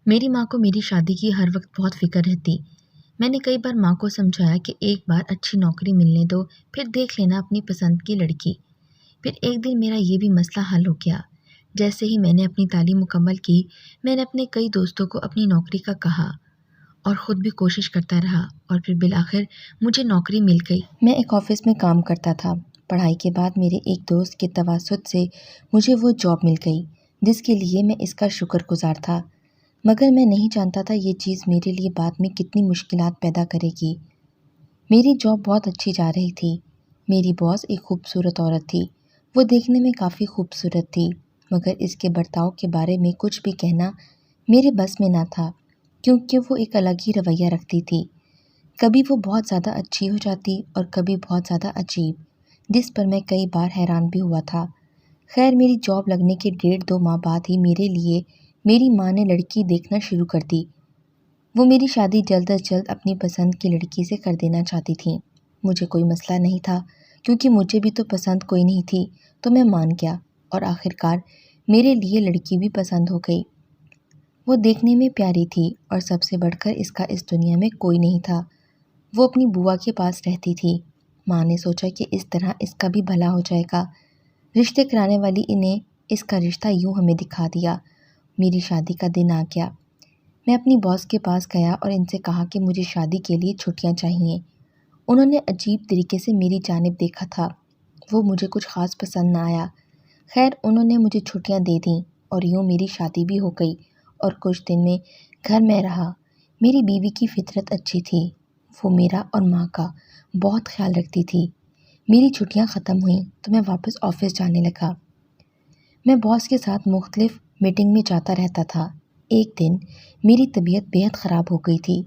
میری ماں کو میری شادی کی ہر وقت بہت فکر رہتی۔ میں نے کئی بار ماں کو سمجھایا کہ ایک بار اچھی نوکری ملنے دو، پھر دیکھ لینا اپنی پسند کی لڑکی۔ پھر ایک دن میرا یہ بھی مسئلہ حل ہو گیا۔ جیسے ہی میں نے اپنی تعلیم مکمل کی، میں نے اپنے کئی دوستوں کو اپنی نوکری کا کہا اور خود بھی کوشش کرتا رہا، اور پھر بالآخر مجھے نوکری مل گئی۔ میں ایک آفس میں کام کرتا تھا۔ پڑھائی کے بعد میرے ایک دوست کے توسط سے مجھے وہ جاب مل گئی، جس کے لیے میں اس کا شکر گزار تھا، مگر میں نہیں جانتا تھا یہ چیز میرے لیے بعد میں کتنی مشکلات پیدا کرے گی۔ میری جاب بہت اچھی جا رہی تھی۔ میری باس ایک خوبصورت عورت تھی۔ وہ دیکھنے میں کافی خوبصورت تھی، مگر اس کے برتاؤ کے بارے میں کچھ بھی کہنا میرے بس میں نہ تھا، کیونکہ وہ ایک الگ ہی رویہ رکھتی تھی۔ کبھی وہ بہت زیادہ اچھی ہو جاتی اور کبھی بہت زیادہ عجیب، جس پر میں کئی بار حیران بھی ہوا تھا۔ خیر، میری جاب لگنے کے 1.5-2 ماہ بعد ہی میری ماں نے لڑکی دیکھنا شروع کر دی۔ وہ میری شادی جلد از جلد اپنی پسند کی لڑکی سے کر دینا چاہتی تھیں۔ مجھے کوئی مسئلہ نہیں تھا، کیونکہ مجھے بھی تو پسند کوئی نہیں تھی، تو میں مان گیا، اور آخرکار میرے لیے لڑکی بھی پسند ہو گئی۔ وہ دیکھنے میں پیاری تھی، اور سب سے بڑھ کر اس کا اس دنیا میں کوئی نہیں تھا۔ وہ اپنی بوا کے پاس رہتی تھی۔ ماں نے سوچا کہ اس طرح اس کا بھی بھلا ہو جائے گا۔ رشتے کرانے والی نے اس کا رشتہ یوں ہمیں دکھا دیا۔ میری شادی کا دن آ گیا۔ میں اپنی باس کے پاس گیا اور ان سے کہا کہ مجھے شادی کے لیے چھٹیاں چاہیے۔ انہوں نے عجیب طریقے سے میری جانب دیکھا تھا۔ وہ مجھے کچھ خاص پسند نہ آیا۔ خیر، انہوں نے مجھے چھٹیاں دے دیں، اور یوں میری شادی بھی ہو گئی، اور کچھ دن میں گھر میں رہا۔ میری بیوی کی فطرت اچھی تھی۔ وہ میرا اور ماں کا بہت خیال رکھتی تھی۔ میری چھٹیاں ختم ہوئیں تو میں واپس آفس جانے لگا۔ میں باس کے ساتھ مختلف میٹنگ میں جاتا رہتا تھا۔ ایک دن میری طبیعت بہت خراب ہو گئی تھی۔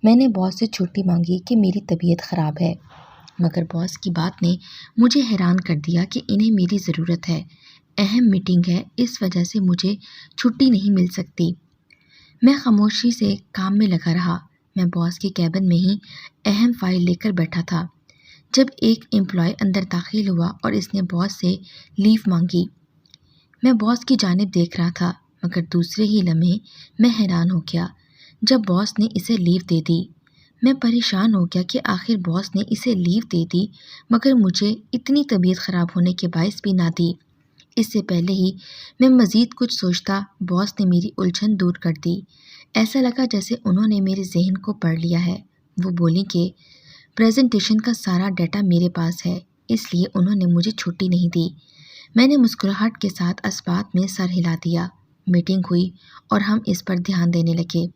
میں نے باس سے چھٹی مانگی کہ میری طبیعت خراب ہے، مگر باس کی بات نے مجھے حیران کر دیا کہ انہیں میری ضرورت ہے، اہم میٹنگ ہے، اس وجہ سے مجھے چھٹی نہیں مل سکتی۔ میں خاموشی سے کام میں لگا رہا۔ میں باس کے کیبن میں ہی اہم فائل لے کر بیٹھا تھا جب ایک امپلائی اندر داخل ہوا اور اس نے باس سے لیو مانگی۔ میں باس کی جانب دیکھ رہا تھا، مگر دوسرے ہی لمحے میں حیران ہو گیا جب باس نے اسے لیو دے دی۔ میں پریشان ہو گیا کہ آخر باس نے اسے لیو دے دی، مگر مجھے اتنی طبیعت خراب ہونے کے باعث بھی نہ دی۔ اس سے پہلے ہی میں مزید کچھ سوچتا، باس نے میری الجھن دور کر دی۔ ایسا لگا جیسے انہوں نے میرے ذہن کو پڑھ لیا ہے۔ وہ بولی کہ پریزنٹیشن کا سارا ڈیٹا میرے پاس ہے، اس لیے انہوں نے مجھے چھٹی نہیں دی۔ میں نے مسکراہٹ کے ساتھ اسبات میں سر ہلا دیا۔ میٹنگ ہوئی اور ہم اس پر دھیان دینے لگے۔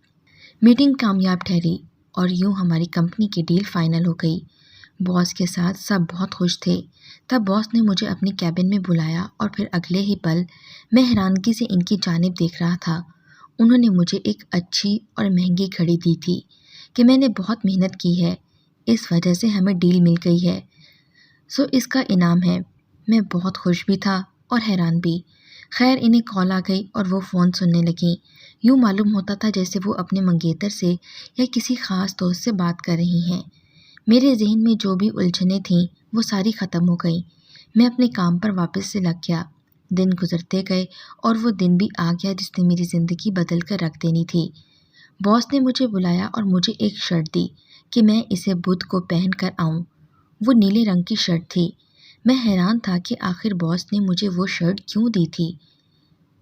میٹنگ کامیاب ٹھہری اور یوں ہماری کمپنی کی ڈیل فائنل ہو گئی۔ باس کے ساتھ سب بہت خوش تھے۔ تب باس نے مجھے اپنی کیبن میں بلایا اور پھر اگلے ہی پل میں حیرانگی سے ان کی جانب دیکھ رہا تھا۔ انہوں نے مجھے ایک اچھی اور مہنگی گھڑی دی تھی کہ میں نے بہت محنت کی ہے، اس وجہ سے ہمیں ڈیل مل گئی ہے، سو اس کا انعام ہے۔ میں بہت خوش بھی تھا اور حیران بھی۔ خیر، انہیں کال آ گئی اور وہ فون سننے لگیں۔ یوں معلوم ہوتا تھا جیسے وہ اپنے منگیتر سے یا کسی خاص دوست سے بات کر رہی ہیں۔ میرے ذہن میں جو بھی الجھنیں تھیں وہ ساری ختم ہو گئیں۔ میں اپنے کام پر واپس سے لگ گیا۔ دن گزرتے گئے اور وہ دن بھی آ گیا جس نے میری زندگی بدل کر رکھ دینی تھی۔ باس نے مجھے بلایا اور مجھے ایک شرٹ دی کہ میں اسے بدھ کو پہن کر آؤں۔ وہ نیلے رنگ کی شرٹ تھی۔ میں حیران تھا کہ آخر باس نے مجھے وہ شرٹ کیوں دی تھی؟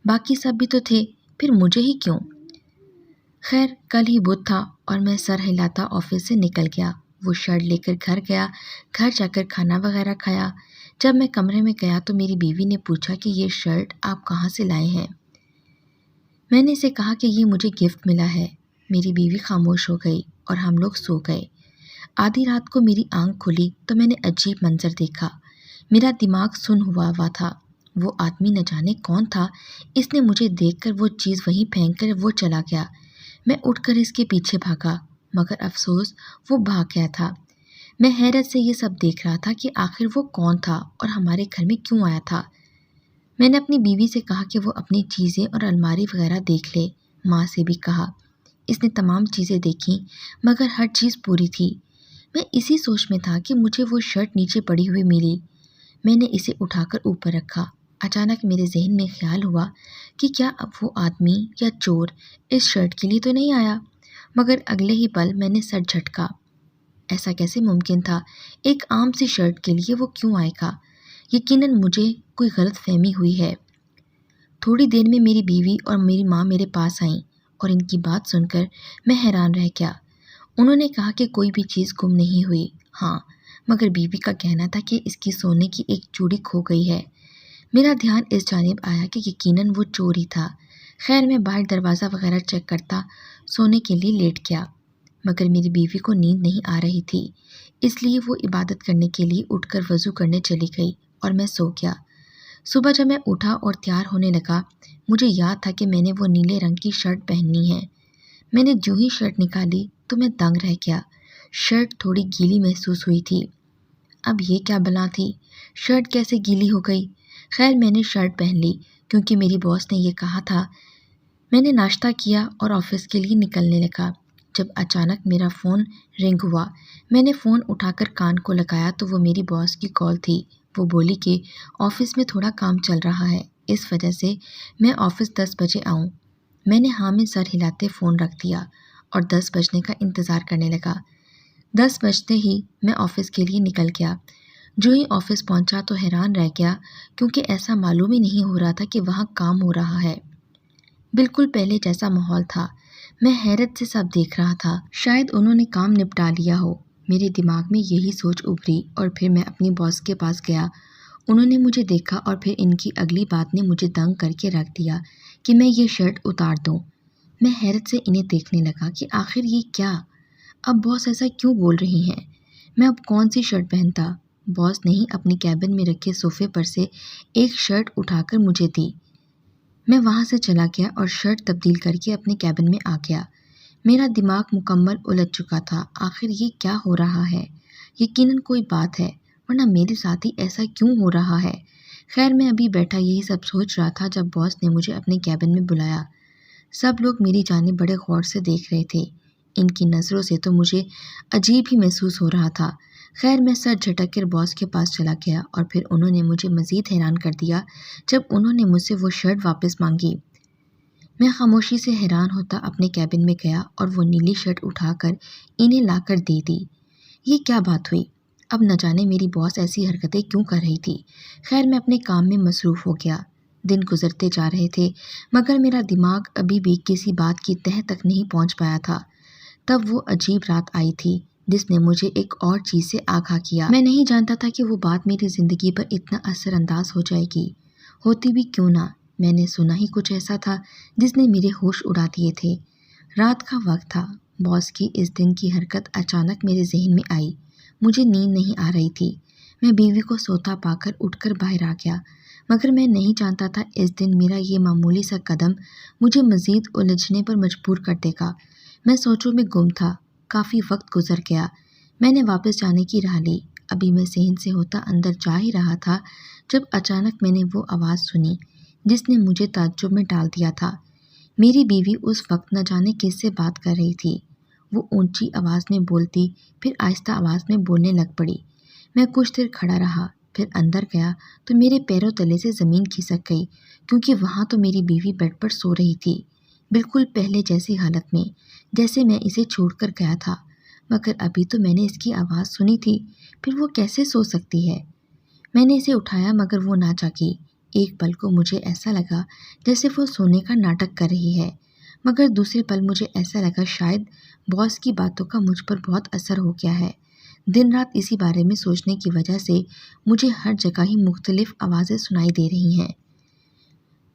باقی سب بھی تو تھے، پھر مجھے ہی کیوں؟ خیر، کل ہی بدھ تھا اور میں سر ہلاتا آفس سے نکل گیا۔ وہ شرٹ لے کر گھر گیا۔ گھر جا کر کھانا وغیرہ کھایا۔ جب میں کمرے میں گیا تو میری بیوی نے پوچھا کہ یہ شرٹ آپ کہاں سے لائے ہیں؟ میں نے اسے کہا کہ یہ مجھے گفٹ ملا ہے۔ میری بیوی خاموش ہو گئی اور ہم لوگ سو گئے۔ آدھی رات کو میری آنکھ کھلی تو میں نے عجیب منظر دیکھا۔ میرا دماغ سن ہوا تھا۔ وہ آدمی نہ جانے کون تھا۔ اس نے مجھے دیکھ کر وہ چیز وہیں پھینک کر وہ چلا گیا۔ میں اٹھ کر اس کے پیچھے بھاگا، مگر افسوس وہ بھاگ گیا تھا۔ میں حیرت سے یہ سب دیکھ رہا تھا کہ آخر وہ کون تھا اور ہمارے گھر میں کیوں آیا تھا۔ میں نے اپنی بیوی سے کہا کہ وہ اپنی چیزیں اور الماری وغیرہ دیکھ لے۔ ماں سے بھی کہا۔ اس نے تمام چیزیں دیکھیں، مگر ہر چیز پوری تھی۔ میں اسی سوچ میں تھا کہ مجھے وہ شرٹ نیچے پڑی ہوئی ملی۔ میں نے اسے اٹھا کر اوپر رکھا اچانک میرے ذہن میں خیال ہوا کہ کیا اب وہ آدمی یا چور اس شرٹ کے لیے تو نہیں آیا، مگر اگلے ہی پل میں نے سر جھٹکا۔ ایسا کیسے ممکن تھا؟ ایک عام سی شرٹ کے لیے وہ کیوں آئے گا؟ یقیناً مجھے کوئی غلط فہمی ہوئی ہے۔ تھوڑی دیر میں میری بیوی اور میری ماں میرے پاس آئیں اور ان کی بات سن کر میں حیران رہ گیا۔ انہوں نے کہا کہ کوئی بھی چیز گم نہیں ہوئی، ہاں مگر بیوی کا کہنا تھا کہ اس کی سونے کی ایک چوڑی کھو گئی ہے۔ میرا دھیان اس جانب آیا کہ یقیناً وہ چور ہی تھا۔ خیر میں باہر دروازہ وغیرہ چیک کرتا سونے کے لیے لیٹ گیا، مگر میری بیوی کو نیند نہیں آ رہی تھی، اس لیے وہ عبادت کرنے کے لیے اٹھ کر وضو کرنے چلی گئی اور میں سو گیا۔ صبح جب میں اٹھا اور تیار ہونے لگا، مجھے یاد تھا کہ میں نے وہ نیلے رنگ کی شرٹ پہننی ہے۔ میں نے جو ہی شرٹ نکالی تو میں دنگ رہ گیا۔ شرٹ تھوڑی گیلی محسوس ہوئی تھی۔ اب یہ کیا بلا تھی؟ شرٹ کیسے گیلی ہو گئی؟ خیر میں نے شرٹ پہن لی کیونکہ میری باس نے یہ کہا تھا۔ میں نے ناشتہ کیا اور آفس کے لیے نکلنے لگا جب اچانک میرا فون رنگ ہوا۔ میں نے فون اٹھا کر کان کو لگایا تو وہ میری باس کی کال تھی۔ وہ بولی کہ آفس میں تھوڑا کام چل رہا ہے، اس وجہ سے میں آفس 10 بجے آؤں۔ میں نے ہاں میں سر ہلاتے فون رکھ دیا اور 10 بجنے کا انتظار کرنے لگا۔ 10 بجتے ہی میں آفس کے لیے نکل گیا۔ جو ہی آفس پہنچا تو حیران رہ گیا کیونکہ ایسا معلوم ہی نہیں ہو رہا تھا کہ وہاں کام ہو رہا ہے۔ بالکل پہلے جیسا ماحول تھا۔ میں حیرت سے سب دیکھ رہا تھا، شاید انہوں نے کام نپٹا لیا ہو۔ میرے دماغ میں یہی سوچ ابھری اور پھر میں اپنی باس کے پاس گیا۔ انہوں نے مجھے دیکھا اور پھر ان کی اگلی بات نے مجھے دنگ کر کے رکھ دیا کہ میں یہ شرٹ اتار دوں۔ میں حیرت سے انہیں دیکھنے لگا کہ آخر یہ کیا؟ اب باس ایسا کیوں بول رہی ہیں؟ میں اب کون سی شرٹ پہنتا؟ باس نے ہی اپنی کیبن میں رکھے صوفے پر سے ایک شرٹ اٹھا کر مجھے دی۔ میں وہاں سے چلا گیا اور شرٹ تبدیل کر کے اپنے کیبن میں آ گیا۔ میرا دماغ مکمل الجھ چکا تھا، آخر یہ کیا ہو رہا ہے؟ یقیناً کوئی بات ہے، ورنہ میرے ساتھ ہی ایسا کیوں ہو رہا ہے؟ خیر میں ابھی بیٹھا یہی سب سوچ رہا تھا جب باس نے مجھے اپنے کیبن میں بلایا۔ سب لوگ میری جانب بڑے غور سے دیکھ رہے تھے۔ ان کی نظروں سے تو مجھے عجیب ہی محسوس ہو رہا تھا۔ خیر میں سر جھٹک کر باس کے پاس چلا گیا اور پھر انہوں نے مجھے مزید حیران کر دیا جب انہوں نے مجھ سے وہ شرٹ واپس مانگی۔ میں خاموشی سے حیران ہوتا اپنے کیبن میں گیا اور وہ نیلی شرٹ اٹھا کر انہیں لا کر دے دی۔ یہ کیا بات ہوئی؟ اب نہ جانے میری باس ایسی حرکتیں کیوں کر رہی تھی۔ خیر میں اپنے کام میں مصروف ہو گیا۔ دن گزرتے جا رہے تھے مگر میرا دماغ ابھی بھی کسی بات کی تہہ تک نہیں پہنچ پایا تھا۔ تب وہ عجیب رات آئی تھی جس نے مجھے ایک اور چیز سے آگاہ کیا۔ میں نہیں جانتا تھا کہ وہ بات میری زندگی پر اتنا اثر انداز ہو جائے گی، ہوتی بھی کیوں نہ۔ میں نے سنا ہی کچھ ایسا تھا جس نے میرے ہوش اڑا دیے تھے۔ رات کا وقت تھا۔ باس کی اس دن کی حرکت اچانک میرے ذہن میں آئی۔ مجھے نیند نہیں آ رہی تھی۔ میں بیوی کو سوتا پا کر اٹھ کر باہر آ گیا، مگر میں نہیں جانتا تھا اس دن میرا یہ معمولی سا قدم مجھے مزید الجھنے پر مجبور کر دے گا۔ میں سوچوں میں گم تھا۔ کافی وقت گزر گیا۔ میں نے واپس جانے کی راہ لی۔ ابھی میں صحن سے ہوتا اندر جا ہی رہا تھا جب اچانک میں نے وہ آواز سنی جس نے مجھے تعجب میں ڈال دیا تھا۔ میری بیوی اس وقت نہ جانے کس سے بات کر رہی تھی۔ وہ اونچی آواز میں بولتی پھر آہستہ آواز میں بولنے لگ پڑی۔ میں کچھ دیر کھڑا رہا، پھر اندر گیا تو میرے پیروں تلے سے زمین کھسک گئی کیونکہ وہاں تو میری بیوی بیڈ پر سو رہی تھی، بالکل پہلے جیسی حالت میں جیسے میں اسے چھوڑ کر گیا تھا۔ مگر ابھی تو میں نے اس کی آواز سنی تھی، پھر وہ کیسے سو سکتی ہے؟ میں نے اسے اٹھایا مگر وہ نہ جاگی۔ ایک پل کو مجھے ایسا لگا جیسے وہ سونے کا ناٹک کر رہی ہے، مگر دوسرے پل مجھے ایسا لگا شاید باس کی باتوں کا مجھ پر بہت اثر ہو گیا ہے۔ دن رات اسی بارے میں سوچنے کی وجہ سے مجھے ہر جگہ ہی مختلف آوازیں سنائی دے رہی ہیں۔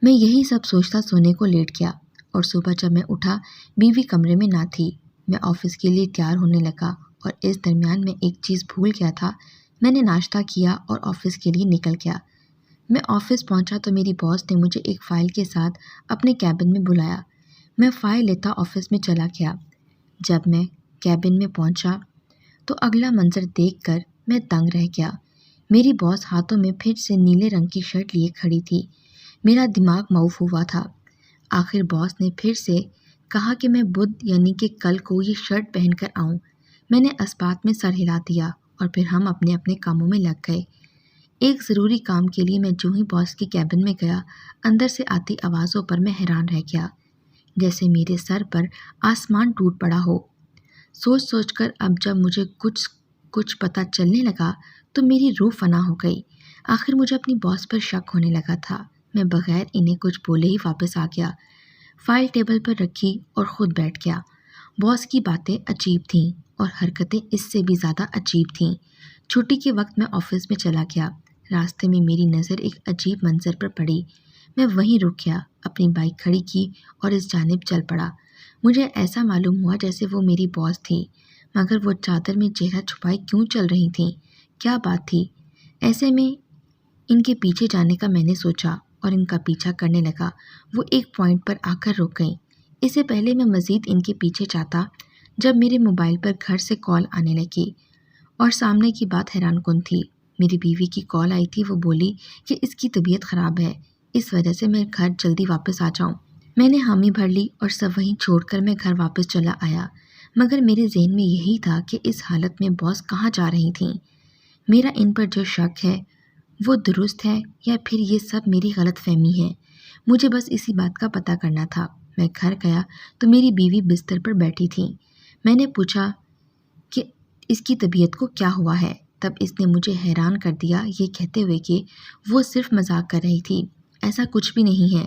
میں یہی سب سوچتا سونے کو لیٹ گیا اور صبح جب میں اٹھا بیوی کمرے میں نہ تھی۔ میں آفس کے لیے تیار ہونے لگا اور اس درمیان میں ایک چیز بھول گیا تھا۔ میں نے ناشتہ کیا اور آفس کے لیے نکل گیا۔ میں آفس پہنچا تو میری باس نے مجھے ایک فائل کے ساتھ اپنے کیبن میں بلایا۔ میں فائل لیتا آفس میں چلا گیا۔ جب میں کیبن میں پہنچا تو اگلا منظر دیکھ کر میں دنگ رہ گیا۔ میری باس ہاتھوں میں پھر سے نیلے رنگ کی شرٹ لیے کھڑی تھی۔ میرا دماغ معوف ہوا تھا۔ آخر باس نے پھر سے کہا کہ میں بدھ یعنی کہ کل کو یہ شرٹ پہن کر آؤں۔ میں نے اس بات میں سر ہلا دیا اور پھر ہم اپنے اپنے کاموں میں لگ گئے۔ ایک ضروری کام کے لیے میں جو ہی باس کے کیبن میں گیا، اندر سے آتی آوازوں پر میں حیران رہ گیا، جیسے میرے سر پر آسمان ٹوٹ پڑا ہو۔ سوچ سوچ کر اب جب مجھے کچھ پتہ چلنے لگا تو میری روح فنا ہو گئی۔ آخر مجھے اپنی باس پر شک ہونے لگا تھا۔ میں بغیر انہیں کچھ بولے ہی واپس آ گیا، فائل ٹیبل پر رکھی اور خود بیٹھ گیا۔ باس کی باتیں عجیب تھیں اور حرکتیں اس سے بھی زیادہ عجیب تھیں۔ چھٹی کے وقت میں آفس میں چلا گیا۔ راستے میں میری نظر ایک عجیب منظر پر پڑی۔ میں وہیں رک گیا، اپنی بائک کھڑی کی اور اس جانب چل پڑا۔ مجھے ایسا معلوم ہوا جیسے وہ میری باس تھی، مگر وہ چادر میں چہرہ چھپائے کیوں چل رہی تھیں؟ کیا بات تھی؟ ایسے میں ان کے پیچھے جانے کا میں نے سوچا اور ان کا پیچھا کرنے لگا۔ وہ ایک پوائنٹ پر آ کر رک گئیں۔ اس سے پہلے میں مزید ان کے پیچھے جاتا جب میرے موبائل پر گھر سے کال آنے لگی، اور سامنے کی بات حیران کن تھی۔ میری بیوی کی کال آئی تھی۔ وہ بولی کہ اس کی طبیعت خراب ہے، اس وجہ سے میں گھر جلدی واپس آ جاؤں۔ میں نے حامی بھر لی اور سب وہیں چھوڑ کر میں گھر واپس چلا آیا، مگر میرے ذہن میں یہی تھا کہ اس حالت میں باس کہاں جا رہی تھیں۔ میرا ان پر جو شک ہے وہ درست ہے یا پھر یہ سب میری غلط فہمی ہے؟ مجھے بس اسی بات کا پتہ کرنا تھا۔ میں گھر گیا تو میری بیوی بستر پر بیٹھی تھیں۔ میں نے پوچھا کہ اس کی طبیعت کو کیا ہوا ہے؟ تب اس نے مجھے حیران کر دیا یہ کہتے ہوئے کہ وہ صرف مذاق کر رہی تھی، ایسا کچھ بھی نہیں ہے۔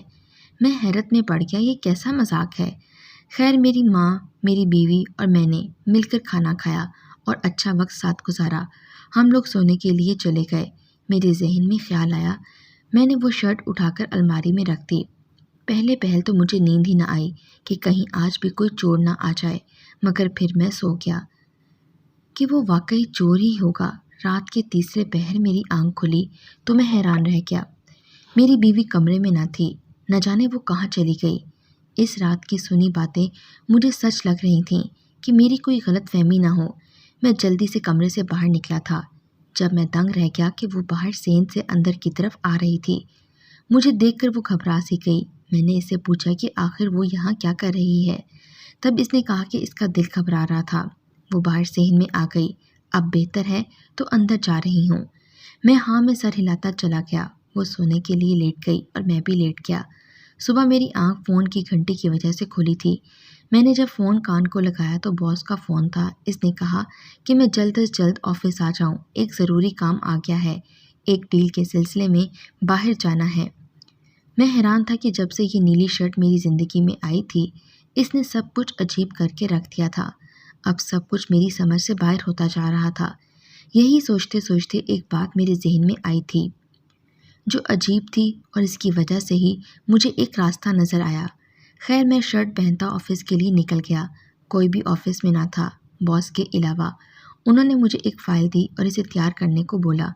میں حیرت میں پڑ گیا، یہ کیسا مذاق ہے؟ خیر، میری ماں، میری بیوی اور میں نے مل کر کھانا کھایا اور اچھا وقت ساتھ گزارا۔ ہم لوگ سونے کے لیے چلے گئے۔ میرے ذہن میں خیال آیا، میں نے وہ شرٹ اٹھا کر الماری میں رکھ دی۔ پہلے تو مجھے نیند ہی نہ آئی کہ کہیں آج بھی کوئی چور نہ آ جائے، مگر پھر میں سو گیا کہ وہ واقعی چور ہی ہوگا۔ رات کے تیسرے پہر میری آنکھ کھلی تو میں حیران رہ گیا۔ میری بیوی کمرے میں نہ تھی، نہ جانے وہ کہاں چلی گئی۔ اس رات کی سنی باتیں مجھے سچ لگ رہی تھیں کہ میری کوئی غلط فہمی نہ ہو۔ میں جلدی سے کمرے سے باہر نکلا تھا جب میں دنگ رہ گیا کہ وہ باہر سین سے اندر کی طرف آ رہی تھی۔ مجھے دیکھ کر وہ گھبرا سی گئی۔ میں نے اس سے پوچھا کہ آخر وہ یہاں کیا کر رہی ہے؟ تب اس نے کہا کہ اس کا دل گھبرا رہا تھا۔ وہ باہر صحن میں آ گئی۔ اب بہتر ہے تو اندر جا رہی ہوں۔ میں سر ہلاتا چلا گیا۔ وہ سونے کے لیے لیٹ گئی اور میں بھی لیٹ گیا۔ صبح میری آنکھ فون کی گھنٹی کی وجہ سے کھلی تھی۔ میں نے جب فون کان کو لگایا تو باس کا فون تھا۔ اس نے کہا کہ میں جلد از جلد آفس آ جاؤں، ایک ضروری کام آ گیا ہے، ایک ڈیل کے سلسلے میں باہر جانا ہے۔ میں حیران تھا کہ جب سے یہ نیلی شرٹ میری زندگی میں آئی تھی، اس نے سب کچھ عجیب کر کے رکھ دیا تھا۔ اب سب کچھ میری سمجھ سے باہر ہوتا جا رہا تھا۔ یہی سوچتے سوچتے ایک بات میرے ذہن میں آئی تھی جو عجیب تھی، اور اس کی وجہ سے ہی مجھے ایک راستہ نظر آیا۔ خیر، میں شرٹ پہنتا آفس کے لیے نکل گیا۔ کوئی بھی آفس میں نہ تھا باس کے علاوہ۔ انہوں نے مجھے ایک فائل دی اور اسے تیار کرنے کو بولا۔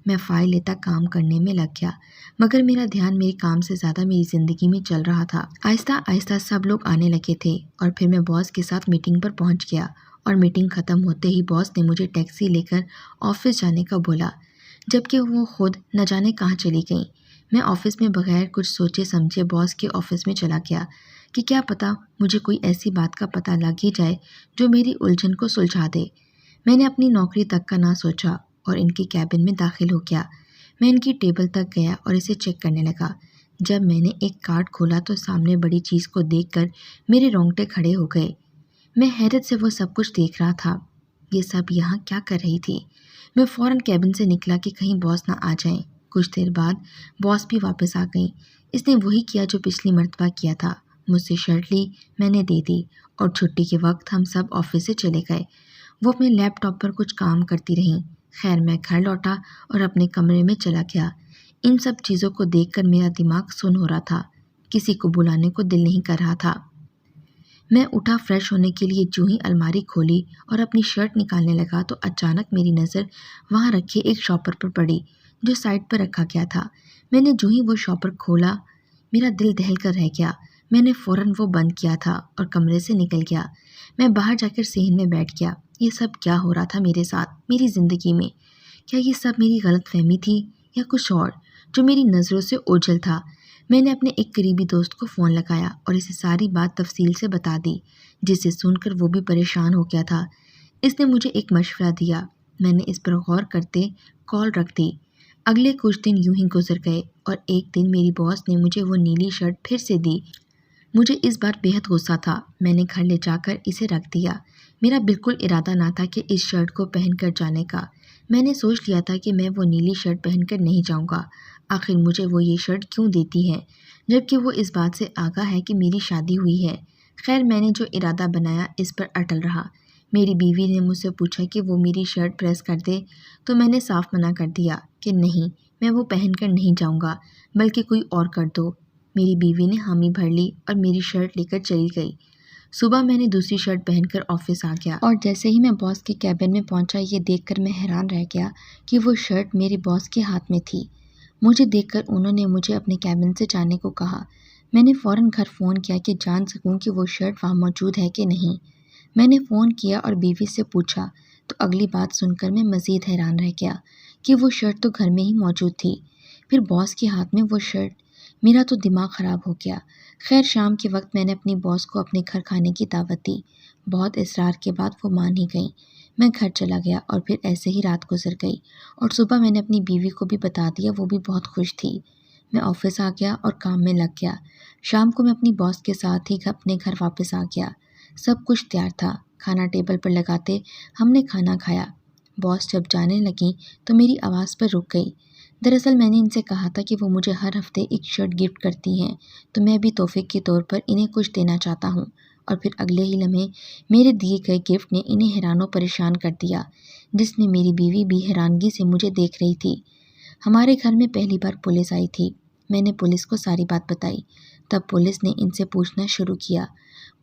میں فائل لیتا کام کرنے میں لگ گیا، مگر میرا دھیان میرے کام سے زیادہ میری زندگی میں چل رہا تھا۔ آہستہ آہستہ سب لوگ آنے لگے تھے اور پھر میں باس کے ساتھ میٹنگ پر پہنچ گیا، اور میٹنگ ختم ہوتے ہی باس نے مجھے ٹیکسی لے کر آفس جانے کا بولا، جبکہ وہ خود نہ جانے کہاں چلی گئیں۔ میں آفس میں بغیر کچھ سوچے سمجھے باس کے آفس میں چلا گیا کہ کیا پتہ مجھے کوئی ایسی بات کا پتہ لگ ہی جائے جو میری الجھن کو سلجھا دے۔ میں نے اپنی نوکری تک کا نہ سوچا اور ان کے کیبن میں داخل ہو گیا۔ میں ان کی ٹیبل تک گیا اور اسے چیک کرنے لگا۔ جب میں نے ایک کارڈ کھولا تو سامنے بڑی چیز کو دیکھ کر میرے رونگٹے کھڑے ہو گئے۔ میں حیرت سے وہ سب کچھ دیکھ رہا تھا۔ یہ سب یہاں کیا کر رہی تھی؟ میں فوراً کیبن سے نکلا کہ کہیں باس نہ آ جائیں۔ کچھ دیر بعد باس بھی واپس آ گئیں۔ اس نے وہی کیا جو پچھلی مرتبہ کیا تھا، مجھ سے شرٹ لی، میں نے دے دی، اور چھٹی کے وقت ہم سب آفس سے چلے گئے۔ وہ اپنے لیپ ٹاپ پر کچھ کام کرتی رہیں۔ خیر، میں گھر لوٹا اور اپنے کمرے میں چلا گیا۔ ان سب چیزوں کو دیکھ کر میرا دماغ سن ہو رہا تھا، کسی کو بلانے کو دل نہیں کر رہا تھا۔ میں اٹھا فریش ہونے کے لیے جو ہی الماری کھولی اور اپنی شرٹ نکالنے لگا تو اچانک میری نظر وہاں رکھے ایک شاپر پر پڑی جو سائڈ پر رکھا گیا تھا۔ میں نے جو ہی وہ شاپر کھولا، میرا دل دہل کر رہ گیا۔ میں نے فوراً وہ بند کیا تھا اور کمرے سے نکل گیا۔ میں باہر جا کر صحن میں بیٹھ گیا۔ یہ سب کیا ہو رہا تھا میرے ساتھ، میری زندگی میں؟ کیا یہ سب میری غلط فہمی تھی یا کچھ اور جو میری نظروں سے اوجھل تھا؟ میں نے اپنے ایک قریبی دوست کو فون لگایا اور اسے ساری بات تفصیل سے بتا دی، جسے سن کر وہ بھی پریشان ہو گیا تھا۔ اس نے مجھے ایک مشورہ دیا۔ میں نے اس پر غور کرتے کال رکھ دی۔ اگلے کچھ دن یوں ہی گزر گئے اور ایک دن میری باس نے مجھے وہ نیلی شرٹ پھر سے دی۔ مجھے اس بار بےحد غصہ تھا۔ میں نے گھر لے جا کر اسے رکھ دیا۔ میرا بالکل ارادہ نہ تھا کہ اس شرٹ کو پہن کر جانے کا۔ میں نے سوچ لیا تھا کہ میں وہ نیلی شرٹ پہن کر نہیں جاؤں گا۔ آخر مجھے وہ یہ شرٹ کیوں دیتی ہے جبکہ وہ اس بات سے آگاہ ہے کہ میری شادی ہوئی ہے۔ خیر میں نے جو ارادہ بنایا اس پر اٹل رہا۔ میری بیوی نے مجھ سے پوچھا کہ وہ میری شرٹ پریس کر دے تو میں نے صاف منع کر دیا کہ نہیں، میں وہ پہن کر نہیں جاؤں گا، بلکہ کوئی اور کر دو۔ میری بیوی نے حامی بھر لی اور میری شرٹ لے کر چلی گئی۔ صبح میں نے دوسری شرٹ پہن کر آفس آ گیا اور جیسے ہی میں باس کے کیبن میں پہنچا یہ دیکھ کر میں حیران رہ گیا کہ وہ شرٹ میری باس کے ہاتھ میں تھی۔ مجھے دیکھ کر انہوں نے مجھے اپنے کیبن سے جانے کو کہا۔ میں نے فوراً گھر فون کیا کہ جان سکوں کہ وہ شرٹ وہاں موجود ہے کہ نہیں۔ میں نے فون کیا اور بیوی سے پوچھا تو اگلی بات سن کر میں مزید حیران رہ گیا کہ وہ شرٹ تو گھر میں ہی موجود تھی، پھر باس کے ہاتھ میں وہ شرٹ۔ میرا تو دماغ خراب ہو گیا۔ خیر شام کے وقت میں نے اپنی باس کو اپنے گھر کھانے کی دعوت دی۔ بہت اصرار کے بعد وہ مان ہی گئی۔ میں گھر چلا گیا اور پھر ایسے ہی رات گزر گئی اور صبح میں نے اپنی بیوی کو بھی بتا دیا، وہ بھی بہت خوش تھی۔ میں آفس آ گیا اور کام میں لگ گیا۔ شام کو میں اپنی باس کے ساتھ ہی اپنے گھر واپس آ گیا۔ سب کچھ تیار تھا۔ کھانا ٹیبل پر لگاتے ہم نے کھانا کھایا۔ باس جب جانے لگیں تو میری آواز پر رک گئی۔ دراصل میں نے ان سے کہا تھا کہ وہ مجھے ہر ہفتے ایک شرٹ گفٹ کرتی ہیں تو میں بھی تحفے کے طور پر انہیں کچھ دینا چاہتا ہوں، اور پھر اگلے ہی لمحے میرے دیے گئے گفٹ نے انہیں حیران و پریشان کر دیا، جس میں میری بیوی بھی حیرانگی سے مجھے دیکھ رہی تھی۔ ہمارے گھر میں پہلی بار پولیس آئی تھی۔ میں نے پولیس کو ساری بات بتائی۔ تب پولیس نے ان سے پوچھنا شروع کیا۔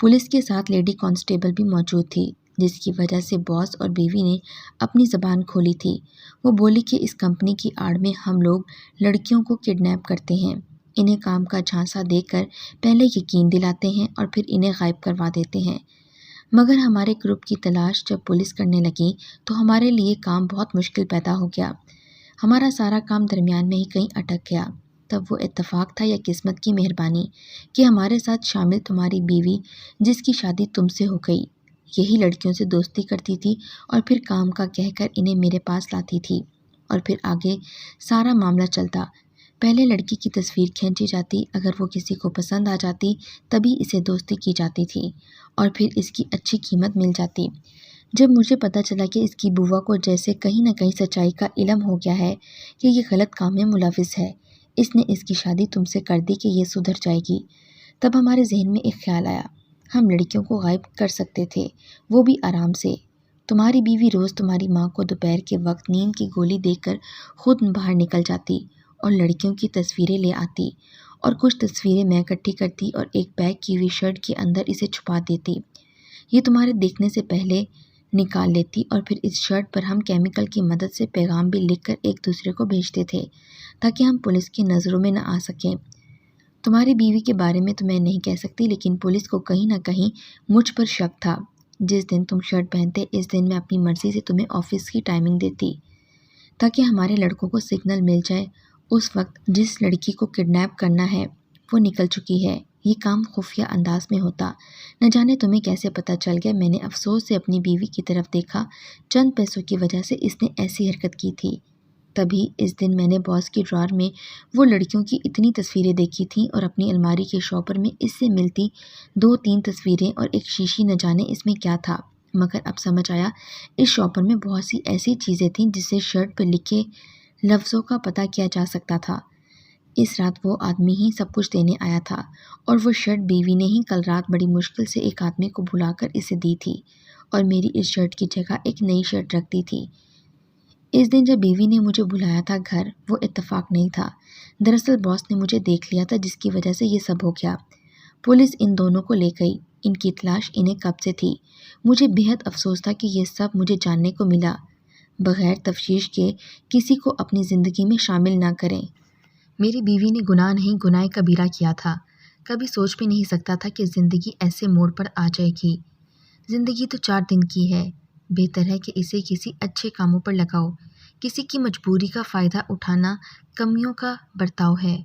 پولیس کے ساتھ لیڈی کانسٹیبل بھی موجود تھی، جس کی وجہ سے باس اور بیوی نے اپنی زبان کھولی تھی۔ وہ بولی کہ اس کمپنی کی آڑ میں ہم لوگ لڑکیوں کو کڈنیپ کرتے ہیں، انہیں کام کا جھانسا دے کر پہلے یقین دلاتے ہیں اور پھر انہیں غائب کروا دیتے ہیں۔ مگر ہمارے گروپ کی تلاش جب پولیس کرنے لگی تو ہمارے لیے کام بہت مشکل پیدا ہو گیا۔ ہمارا سارا کام درمیان میں ہی کہیں اٹک گیا۔ تب وہ اتفاق تھا یا قسمت کی مہربانی کہ ہمارے ساتھ شامل تمہاری بیوی، جس کی شادی تم سے ہو گئی، یہی لڑکیوں سے دوستی کرتی تھی اور پھر کام کا کہہ کر انہیں میرے پاس لاتی تھی، اور پھر آگے سارا معاملہ چلتا۔ پہلے لڑکی کی تصویر کھینچی جاتی، اگر وہ کسی کو پسند آ جاتی تبھی اسے دوستی کی جاتی تھی اور پھر اس کی اچھی قیمت مل جاتی۔ جب مجھے پتہ چلا کہ اس کی بوا کو جیسے کہیں نہ کہیں سچائی کا علم ہو گیا ہے کہ یہ غلط کام میں ملوث ہے، اس نے اس کی شادی تم سے کر دی کہ یہ سدھر جائے گی، تب ہمارے ذہن میں ایک خیال آیا، ہم لڑکیوں کو غائب کر سکتے تھے، وہ بھی آرام سے۔ تمہاری بیوی روز تمہاری ماں کو دوپہر کے وقت نیند کی گولی دے کر خود باہر نکل جاتی اور لڑکیوں کی تصویریں لے آتی، اور کچھ تصویریں میں اکٹھی کرتی اور ایک پیک کی ہوئی شرٹ کے اندر اسے چھپا دیتی۔ یہ تمہارے دیکھنے سے پہلے نکال لیتی اور پھر اس شرٹ پر ہم کیمیکل کی مدد سے پیغام بھی لکھ کر ایک دوسرے کو بھیجتے تھے تاکہ ہم پولیس کی نظروں میں نہ آ سکیں۔ تمہاری بیوی کے بارے میں تو میں نہیں کہہ سکتی، لیکن پولیس کو کہیں نہ کہیں مجھ پر شک تھا۔ جس دن تم شرٹ پہنتے اس دن میں اپنی مرضی سے تمہیں آفس کی ٹائمنگ دیتی تاکہ ہمارے لڑکوں کو سگنل مل جائے۔ اس وقت جس لڑکی کو کڈنیپ کرنا ہے وہ نکل چکی ہے۔ یہ کام خفیہ انداز میں ہوتا۔ نہ جانے تمہیں کیسے پتہ چل گیا۔ میں نے افسوس سے اپنی بیوی کی طرف دیکھا، چند پیسوں کی وجہ سے اس نے ایسی حرکت کی تھی۔ تبھی اس دن میں نے باس کی ڈرار میں وہ لڑکیوں کی اتنی تصویریں دیکھی تھیں اور اپنی الماری کے شاپر میں اس سے ملتی 2-3 تصویریں اور ایک شیشی، نہ جانے اس میں کیا تھا، مگر اب سمجھ آیا اس شاپر میں بہت سی ایسی چیزیں تھیں جس سے شرٹ پر لکھے لفظوں کا پتہ کیا جا سکتا تھا۔ اس رات وہ آدمی ہی سب کچھ دینے آیا تھا، اور وہ شرٹ بیوی نے ہی کل رات بڑی مشکل سے ایک آدمی کو بلا کر اسے دی تھی، اور میری اس شرٹ کی جگہ ایک نئی شرٹ رکھ دی تھی۔ اس دن جب بیوی نے مجھے بلایا تھا گھر، وہ اتفاق نہیں تھا، دراصل باس نے مجھے دیکھ لیا تھا، جس کی وجہ سے یہ سب ہو گیا۔ پولیس ان دونوں کو لے گئی۔ ان کی تلاش انہیں کب سے تھی۔ مجھے بےحد افسوس تھا کہ یہ سب مجھے جاننے کو ملا۔ بغیر تفتیش کے کسی کو اپنی زندگی میں شامل نہ کریں۔ میری بیوی نے گناہ نہیں گناہ کبیرہ کیا تھا۔ کبھی سوچ بھی نہیں سکتا تھا کہ زندگی ایسے موڑ پر آ جائے گی۔ زندگی تو 4 دن کی ہے، بہتر ہے کہ اسے کسی اچھے کاموں پر لگاؤ۔ کسی کی مجبوری کا فائدہ اٹھانا کمیوں کا برتاؤ ہے۔